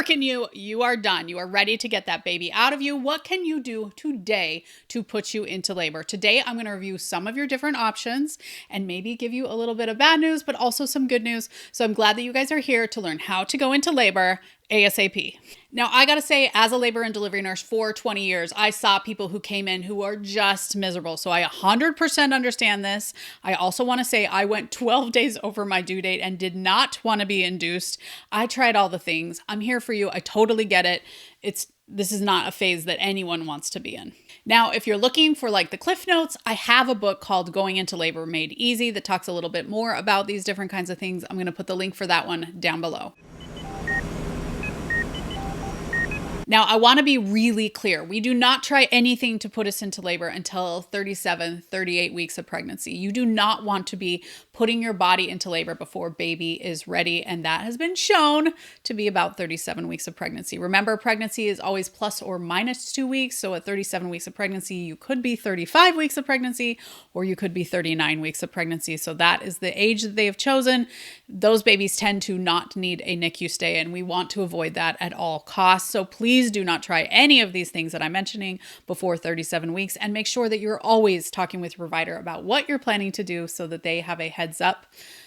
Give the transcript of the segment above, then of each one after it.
work in you. You are done. You are ready to get that baby out of you. What can you do today to put you into labor? Today, I'm going to review some of your different options and maybe give you a little bit of bad news, but also some good news. So I'm glad that you guys are here to learn how to go into labor ASAP. Now, I gotta say, as a labor and delivery nurse for 20 years, I saw people who came in who are just miserable. So I 100% understand this. I also wanna say I went 12 days over my due date and did not wanna be induced. I tried all the things. I'm here for you. I totally get it. This is not a phase that anyone wants to be in. Now, if you're looking for like the Cliff Notes, I have a book called Going into Labor Made Easy that talks a little bit more about these different kinds of things. I'm going to put the link for that one down below. Now, I want to be really clear. We do not try anything to put us into labor until 37, 38 weeks of pregnancy. You do not want to be putting your body into labor before baby is ready. And that has been shown to be about 37 weeks of pregnancy. Remember, pregnancy is always plus or minus 2 weeks. So at 37 weeks of pregnancy, you could be 35 weeks of pregnancy, or you could be 39 weeks of pregnancy. So that is the age that they have chosen. Those babies tend to not need a NICU stay, and we want to avoid that at all costs. So please do not try any of these things that I'm mentioning before 37 weeks, and make sure that you're always talking with your provider about what you're planning to do so that they have a heads up.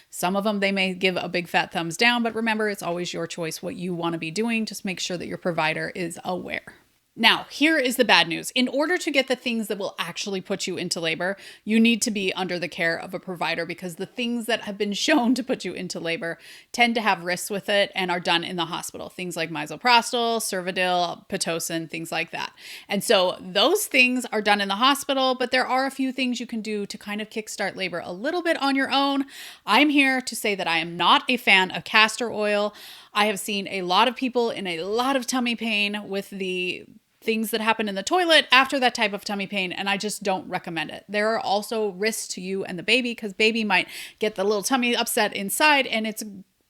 Some of them, they may give a big fat thumbs down, but remember, it's always your choice what you want to be doing. Just make sure that your provider is aware. Now, here is the bad news. In order to get the things that will actually put you into labor, you need to be under the care of a provider, because the things that have been shown to put you into labor tend to have risks with it and are done in the hospital. Things like misoprostol, Cervidil, Pitocin, things like that. And so those things are done in the hospital, but there are a few things you can do to kind of kickstart labor a little bit on your own. I'm here to say that I am not a fan of castor oil. I have seen a lot of people in a lot of tummy pain with the things that happen in the toilet after that type of tummy pain, and I just don't recommend it. There are also risks to you and the baby, because baby might get the little tummy upset inside, and it's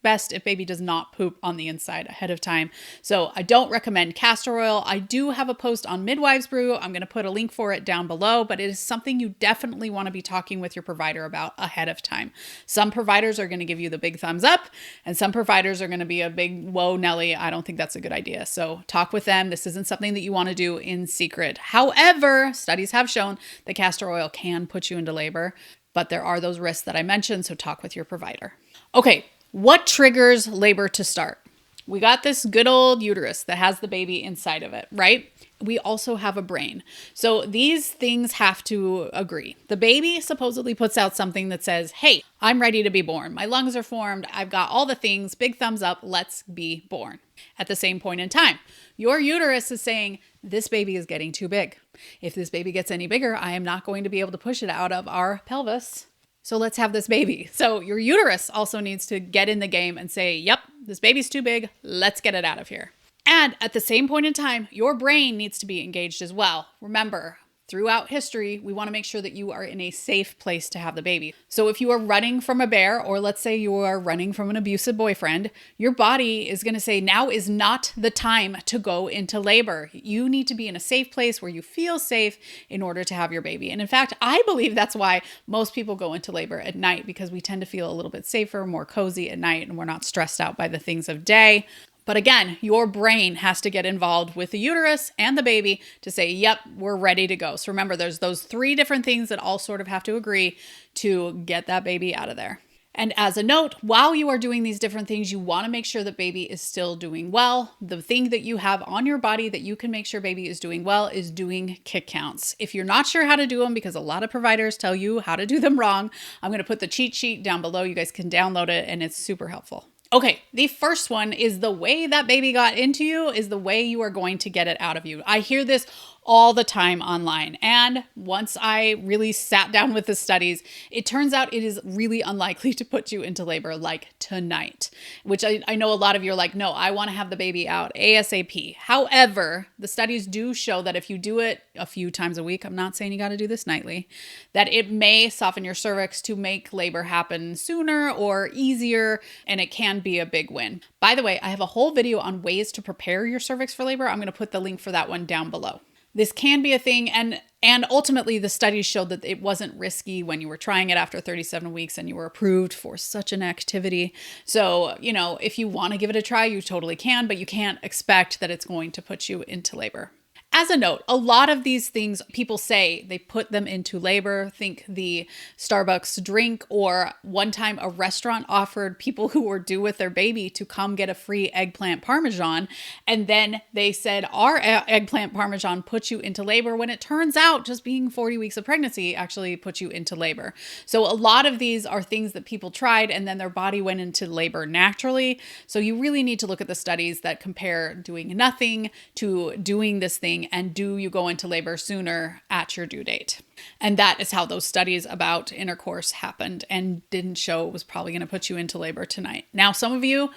best if baby does not poop on the inside ahead of time. So I don't recommend castor oil. I do have a post on midwives brew. I'm going to put a link for it down below, but it is something you definitely want to be talking with your provider about ahead of time. Some providers are going to give you the big thumbs up, and some providers are going to be a big, whoa, Nelly, I don't think that's a good idea. So talk with them. This isn't something that you want to do in secret. However, studies have shown that castor oil can put you into labor, but there are those risks that I mentioned. So talk with your provider. Okay. What triggers labor to start? We got this good old uterus that has the baby inside of it, right? We also have a brain. So these things have to agree. The baby supposedly puts out something that says, hey, I'm ready to be born. My lungs are formed. I've got all the things, big thumbs up. Let's be born. At the same point in time, your uterus is saying, this baby is getting too big. If this baby gets any bigger, I am not going to be able to push it out of our pelvis. So let's have this baby. So your uterus also needs to get in the game and say, yep, this baby's too big. Let's get it out of here. And at the same point in time, your brain needs to be engaged as well. Remember, throughout history, we want to make sure that you are in a safe place to have the baby. So if you are running from a bear, or let's say you are running from an abusive boyfriend, your body is going to say, now is not the time to go into labor. You need to be in a safe place where you feel safe in order to have your baby. And in fact, I believe that's why most people go into labor at night, because we tend to feel a little bit safer, more cozy at night, and we're not stressed out by the things of day. But again, your brain has to get involved with the uterus and the baby to say, yep, we're ready to go. So remember, there's those 3 different things that all sort of have to agree to get that baby out of there. And as a note, while you are doing these different things, you want to make sure that baby is still doing well. The thing that you have on your body that you can make sure baby is doing well is doing kick counts. If you're not sure how to do them, because a lot of providers tell you how to do them wrong, I'm going to put the cheat sheet down below. You guys can download it, and it's super helpful. Okay, the first one is the way that baby got into you is the way you are going to get it out of you. I hear this all the time online. And once I really sat down with the studies, it turns out it is really unlikely to put you into labor like tonight, which I know a lot of you are like, no, I want to have the baby out ASAP. However, the studies do show that if you do it a few times a week, I'm not saying you got to do this nightly, that it may soften your cervix to make labor happen sooner or easier, and it can be a big win. By the way, I have a whole video on ways to prepare your cervix for labor. I'm going to put the link for that one down below. This can be a thing, and ultimately the studies showed that it wasn't risky when you were trying it after 37 weeks and you were approved for such an activity. So, if you want to give it a try, you totally can, but you can't expect that it's going to put you into labor. As a note, a lot of these things people say they put them into labor. Think the Starbucks drink, or one time a restaurant offered people who were due with their baby to come get a free eggplant parmesan. And then they said, our eggplant parmesan puts you into labor, when it turns out just being 40 weeks of pregnancy actually puts you into labor. So a lot of these are things that people tried and then their body went into labor naturally. So you really need to look at the studies that compare doing nothing to doing this thing, and do you go into labor sooner at your due date? And that is how those studies about intercourse happened and didn't show it was probably going to put you into labor tonight. Now, some of you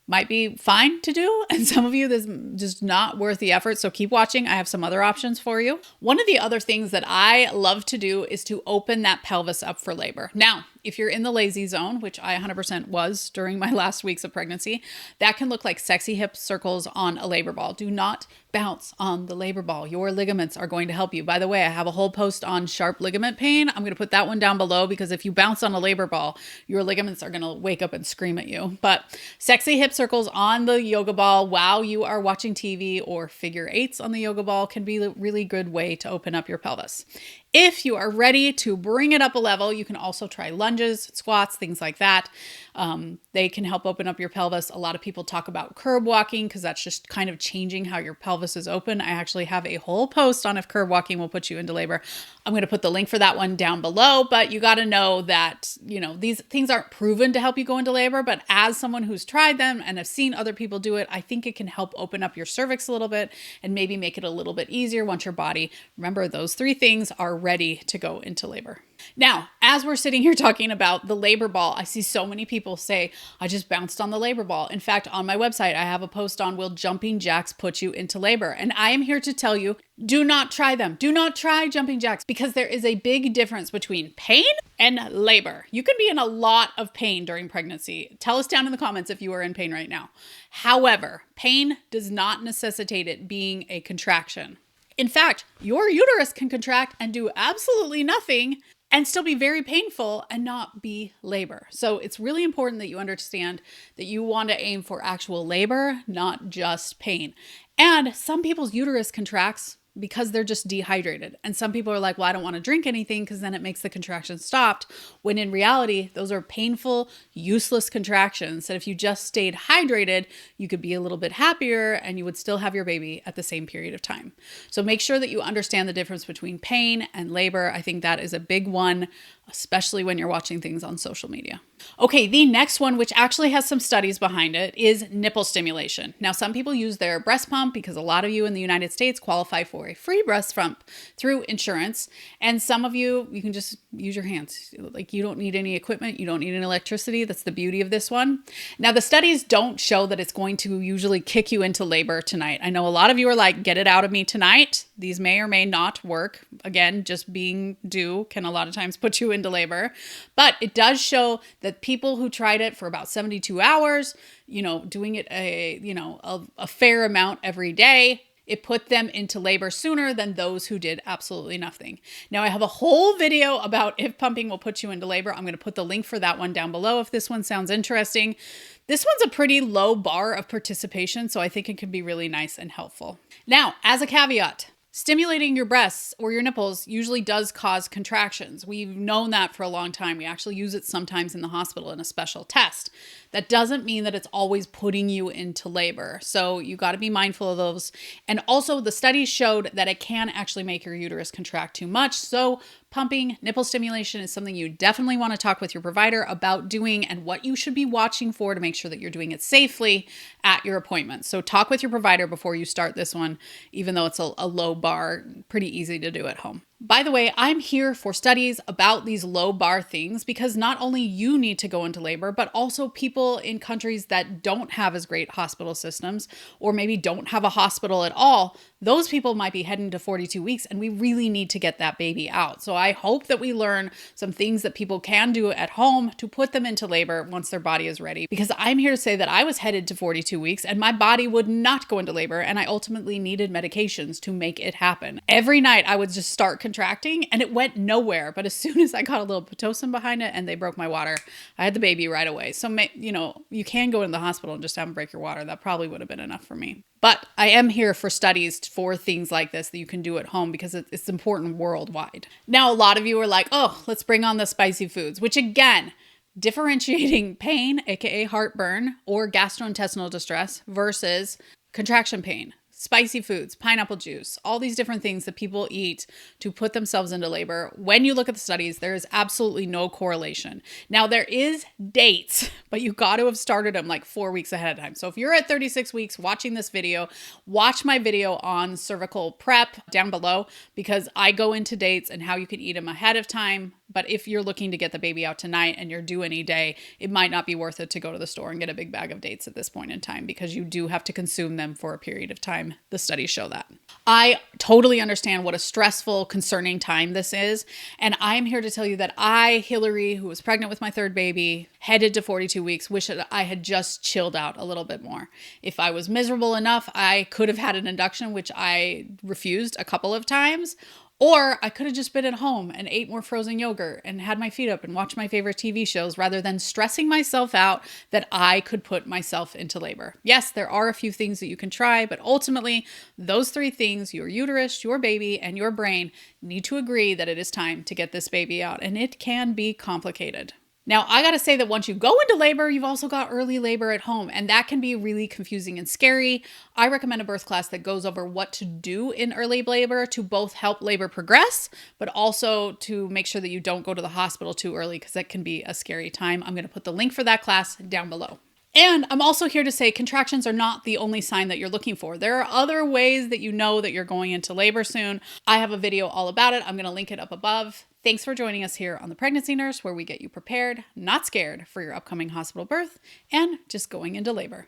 might be fine to do, and some of you, this is just not worth the effort. So keep watching. I have some other options for you. One of the other things that I love to do is to open that pelvis up for labor. Now, if you're in the lazy zone, which I 100% was during my last weeks of pregnancy, that can look like sexy hip circles on a labor ball. Do not bounce on the labor ball. Your ligaments are going to help you. By the way, I have a whole post on sharp ligament pain. I'm going to put that one down below, because if you bounce on a labor ball, your ligaments are going to wake up and scream at you. But sexy hip circles on the yoga ball while you are watching TV, or figure eights on the yoga ball, can be a really good way to open up your pelvis. If you are ready to bring it up a level, you can also try lunges, squats, things like that. They can help open up your pelvis. A lot of people talk about curb walking, because that's just kind of changing how your pelvis is open. I actually have a whole post on if curb walking will put you into labor. I'm going to put the link for that one down below, but you got to know that, these things aren't proven to help you go into labor, but as someone who's tried them and have seen other people do it, I think it can help open up your cervix a little bit and maybe make it a little bit easier once your body, remember, those three things are ready to go into labor. Now, as we're sitting here talking about the labor ball, I see so many people say, I just bounced on the labor ball. In fact, on my website, I have a post on, will jumping jacks put you into labor? And I am here to tell you, do not try them. Do not try jumping jacks, because there is a big difference between pain and labor. You can be in a lot of pain during pregnancy. Tell us down in the comments if you are in pain right now. However, pain does not necessitate it being a contraction. In fact, your uterus can contract and do absolutely nothing and still be very painful and not be labor. So it's really important that you understand that you want to aim for actual labor, not just pain. And some people's uterus contracts because they're just dehydrated. And some people are like, well, I don't want to drink anything because then it makes the contraction stopped. When in reality, those are painful, useless contractions that if you just stayed hydrated, you could be a little bit happier and you would still have your baby at the same period of time. So make sure that you understand the difference between pain and labor. I think that is a big one, especially when you're watching things on social media. Okay, the next one, which actually has some studies behind it, is nipple stimulation. Now, some people use their breast pump because a lot of you in the United States qualify for a free breast pump through insurance. And some of you can just use your hands. Like, you don't need any equipment. You don't need any electricity. That's the beauty of this one. Now, the studies don't show that it's going to usually kick you into labor tonight. I know a lot of you are like, get it out of me tonight. These may or may not work. Again, just being due can a lot of times put you into labor. But it does show that people who tried it for about 72 hours, doing it a fair amount every day, it put them into labor sooner than those who did absolutely nothing. Now, I have a whole video about if pumping will put you into labor. I'm going to put the link for that one down below if this one sounds interesting. This one's a pretty low bar of participation, so I think it can be really nice and helpful. Now, as a caveat, stimulating your breasts or your nipples usually does cause contractions. We've known that for a long time. We actually use it sometimes in the hospital in a special test. That doesn't mean that it's always putting you into labor. So you got to be mindful of those. And also the studies showed that it can actually make your uterus contract too much. So pumping, nipple stimulation is something you definitely want to talk with your provider about doing and what you should be watching for to make sure that you're doing it safely at your appointment. So talk with your provider before you start this one, even though it's a low bar, pretty easy to do at home. By the way, I'm here for studies about these low bar things because not only you need to go into labor, but also people in countries that don't have as great hospital systems or maybe don't have a hospital at all. Those people might be heading to 42 weeks and we really need to get that baby out. So I hope that we learn some things that people can do at home to put them into labor once their body is ready. Because I'm here to say that I was headed to 42 weeks and my body would not go into labor, and I ultimately needed medications to make it happen. Every night I would just start contracting and it went nowhere. But as soon as I got a little Pitocin behind it and they broke my water, I had the baby right away. So, you can go in the hospital and just have them break your water. That probably would have been enough for me. But I am here for studies for things like this that you can do at home because it's important worldwide. Now, a lot of you are like, oh, let's bring on the spicy foods, which again, differentiating pain, aka heartburn, or gastrointestinal distress versus contraction pain. Spicy foods, pineapple juice, all these different things that people eat to put themselves into labor. When you look at the studies, there is absolutely no correlation. Now, there is dates, but you got to have started them like 4 weeks ahead of time. So if you're at 36 weeks watching this video, watch my video on cervical prep down below because I go into dates and how you can eat them ahead of time. But if you're looking to get the baby out tonight and you're due any day, it might not be worth it to go to the store and get a big bag of dates at this point in time because you do have to consume them for a period of time. The studies show that. I totally understand what a stressful, concerning time this is. And I'm here to tell you that I, Hillary, who was pregnant with my third baby, headed to 42 weeks, wish that I had just chilled out a little bit more. If I was miserable enough, I could have had an induction, which I refused a couple of times. Or I could have just been at home and ate more frozen yogurt and had my feet up and watched my favorite TV shows rather than stressing myself out that I could put myself into labor. Yes, there are a few things that you can try, but ultimately those three things, your uterus, your baby, and your brain, need to agree that it is time to get this baby out, and it can be complicated. Now, I got to say that once you go into labor, you've also got early labor at home, and that can be really confusing and scary. I recommend a birth class that goes over what to do in early labor to both help labor progress, but also to make sure that you don't go to the hospital too early because that can be a scary time. I'm going to put the link for that class down below. And I'm also here to say contractions are not the only sign that you're looking for. There are other ways that you know that you're going into labor soon. I have a video all about it. I'm going to link it up above. Thanks for joining us here on The Pregnancy Nurse, where we get you prepared, not scared for your upcoming hospital birth and just going into labor.